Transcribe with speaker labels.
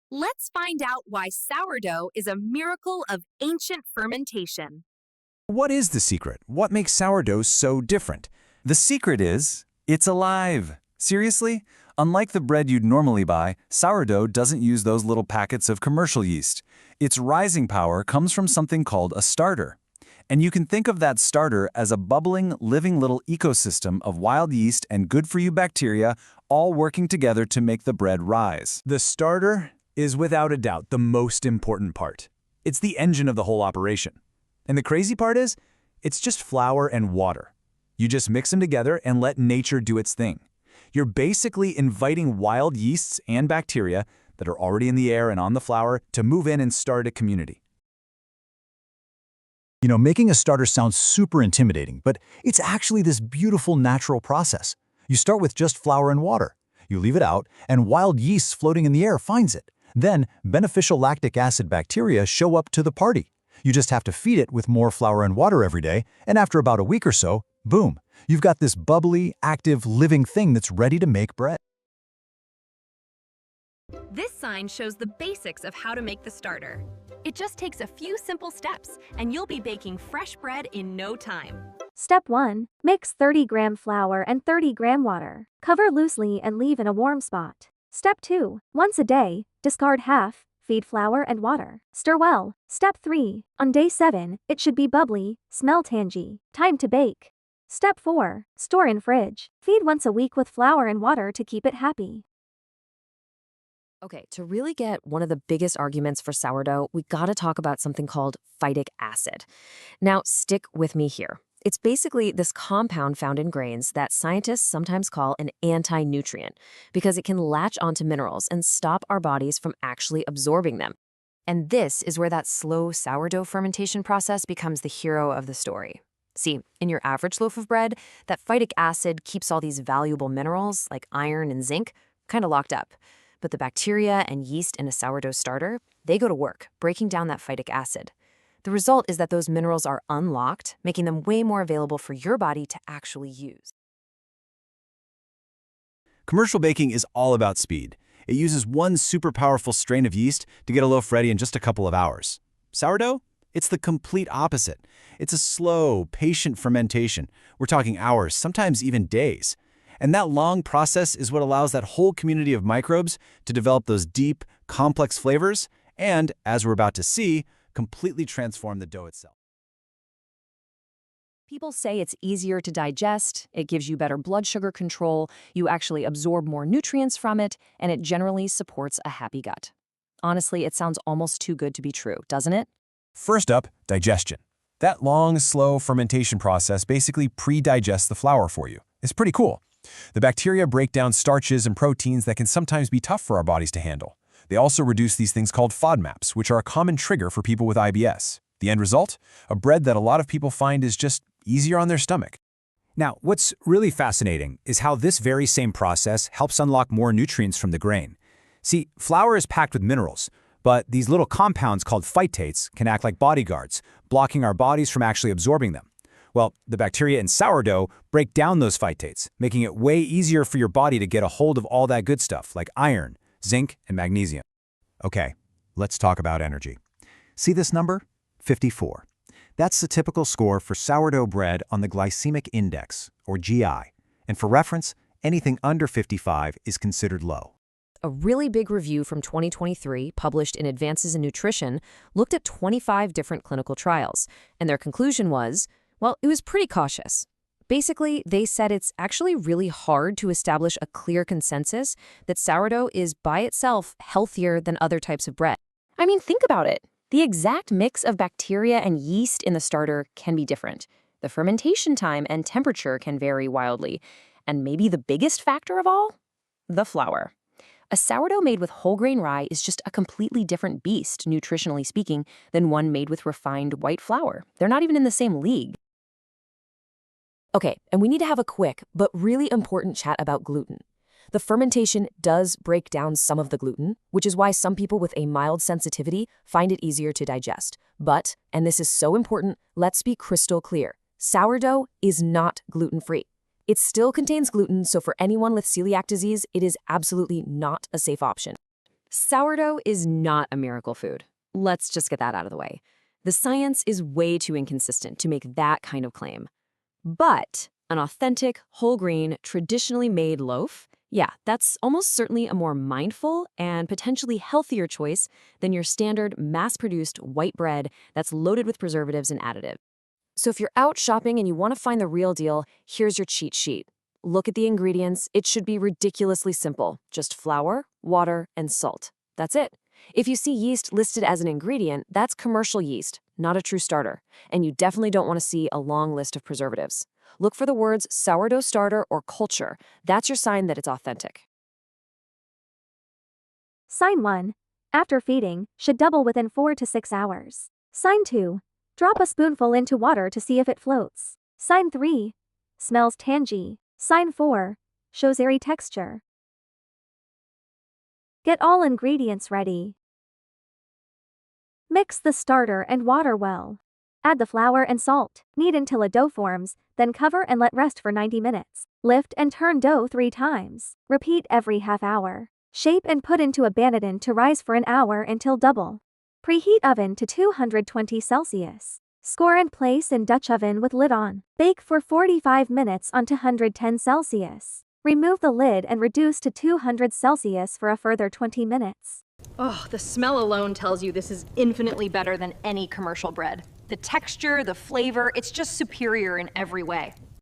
Speaker 1: Let's find out why sourdough is a miracle of ancient fermentation.
Speaker 2: What is the secret? What makes sourdough so different? The secret is, it's alive. Seriously? Unlike the bread you'd normally buy, sourdough doesn't use those little packets of commercial yeast. Its rising power comes from something called a starter. And you can think of that starter as a bubbling, living little ecosystem of wild yeast and good-for-you bacteria all working together to make the bread rise. The starter is without a doubt the most important part. It's the engine of the whole operation. And the crazy part is, it's just flour and water. You just mix them together and let nature do its thing. You're basically inviting wild yeasts and bacteria that are already in the air and on the flour to move in and start a community. Making a starter sounds super intimidating, but it's actually this beautiful natural process. You start with just flour and water. You leave it out, and wild yeast floating in the air finds it. Then, beneficial lactic acid bacteria show up to the party. You just have to feed it with more flour and water every day, and after about a week or so, boom, you've got this bubbly, active, living thing that's ready to make bread.
Speaker 1: This sign shows the basics of how to make the starter. It just takes a few simple steps, and you'll be baking fresh bread in no time.
Speaker 3: Step 1. Mix 30-gram flour and 30-gram water. Cover loosely and leave in a warm spot. Step 2. Once a day, discard half, feed flour and water. Stir well. Step 3. On day 7, it should be bubbly, smell tangy. Time to bake. Step 4. Store in fridge. Feed once a week with flour and water to keep it happy.
Speaker 4: Okay, to really get one of the biggest arguments for sourdough, we gotta talk about something called phytic acid. Now, stick with me here. It's basically this compound found in grains that scientists sometimes call an anti-nutrient because it can latch onto minerals and stop our bodies from actually absorbing them. And this is where that slow sourdough fermentation process becomes the hero of the story. See, in your average loaf of bread, that phytic acid keeps all these valuable minerals like iron and zinc kind of locked up. But the bacteria and yeast in a sourdough starter, they go to work, breaking down that phytic acid. The result is that those minerals are unlocked, making them way more available for your body to actually use.
Speaker 2: Commercial baking is all about speed. It uses one super powerful strain of yeast to get a loaf ready in just a couple of hours. Sourdough? It's the complete opposite. It's a slow, patient fermentation. We're talking hours, sometimes even days. And that long process is what allows that whole community of microbes to develop those deep, complex flavors and, as we're about to see, completely transform the dough itself.
Speaker 4: People say it's easier to digest, it gives you better blood sugar control, you actually absorb more nutrients from it, and it generally supports a happy gut. Honestly, it sounds almost too good to be true, doesn't it?
Speaker 2: First up, digestion. That long, slow fermentation process basically pre-digests the flour for you. It's pretty cool. The bacteria break down starches and proteins that can sometimes be tough for our bodies to handle. They also reduce these things called FODMAPs, which are a common trigger for people with IBS. The end result? A bread that a lot of people find is just easier on their stomach.
Speaker 5: Now, what's really fascinating is how this very same process helps unlock more nutrients from the grain. See, flour is packed with minerals, but these little compounds called phytates can act like bodyguards, blocking our bodies from actually absorbing them. Well, the bacteria in sourdough break down those phytates, making it way easier for your body to get a hold of all that good stuff like iron, zinc, and magnesium.
Speaker 6: Okay, let's talk about energy. See this number? 54. That's the typical score for sourdough bread on the glycemic index, or GI. And for reference, anything under 55 is considered low.
Speaker 4: A really big review from 2023, published in Advances in Nutrition, looked at 25 different clinical trials, and their conclusion was, well, it was pretty cautious. Basically, they said it's actually really hard to establish a clear consensus that sourdough is by itself healthier than other types of bread. I mean, think about it. The exact mix of bacteria and yeast in the starter can be different. The fermentation time and temperature can vary wildly. And maybe the biggest factor of all? The flour. A sourdough made with whole grain rye is just a completely different beast, nutritionally speaking, than one made with refined white flour. They're not even in the same league. Okay, and we need to have a quick but really important chat about gluten. The fermentation does break down some of the gluten, which is why some people with a mild sensitivity find it easier to digest. But, and this is so important, let's be crystal clear. Sourdough is not gluten-free. It still contains gluten, so for anyone with celiac disease, it is absolutely not a safe option. Sourdough is not a miracle food. Let's just get that out of the way. The science is way too inconsistent to make that kind of claim. But an authentic, whole grain, traditionally made loaf, yeah, that's almost certainly a more mindful and potentially healthier choice than your standard mass-produced white bread that's loaded with preservatives and additives. So if you're out shopping and you want to find the real deal, here's your cheat sheet. Look at the ingredients. It should be ridiculously simple. Just flour, water, and salt. That's it. If you see yeast listed as an ingredient, that's commercial yeast, not a true starter. And you definitely don't want to see a long list of preservatives. Look for the words sourdough starter or culture. That's your sign that it's authentic.
Speaker 3: Sign 1. After feeding, should double within 4 to 6 hours. Sign 2. Drop a spoonful into water to see if it floats. Sign 3. Smells tangy. Sign 4. Shows airy texture. Get all ingredients ready. Mix the starter and water well. Add the flour and salt. Knead until a dough forms, then cover and let rest for 90 minutes. Lift and turn dough 3 times. Repeat every half hour. Shape and put into a banneton to rise for an hour until double. Preheat oven to 220 Celsius. Score and place in Dutch oven with lid on. Bake for 45 minutes on 210 Celsius. Remove the lid and reduce to 200 Celsius for a further 20 minutes.
Speaker 1: Oh, the smell alone tells you this is infinitely better than any commercial bread. The texture, the flavor, it's just superior in every way.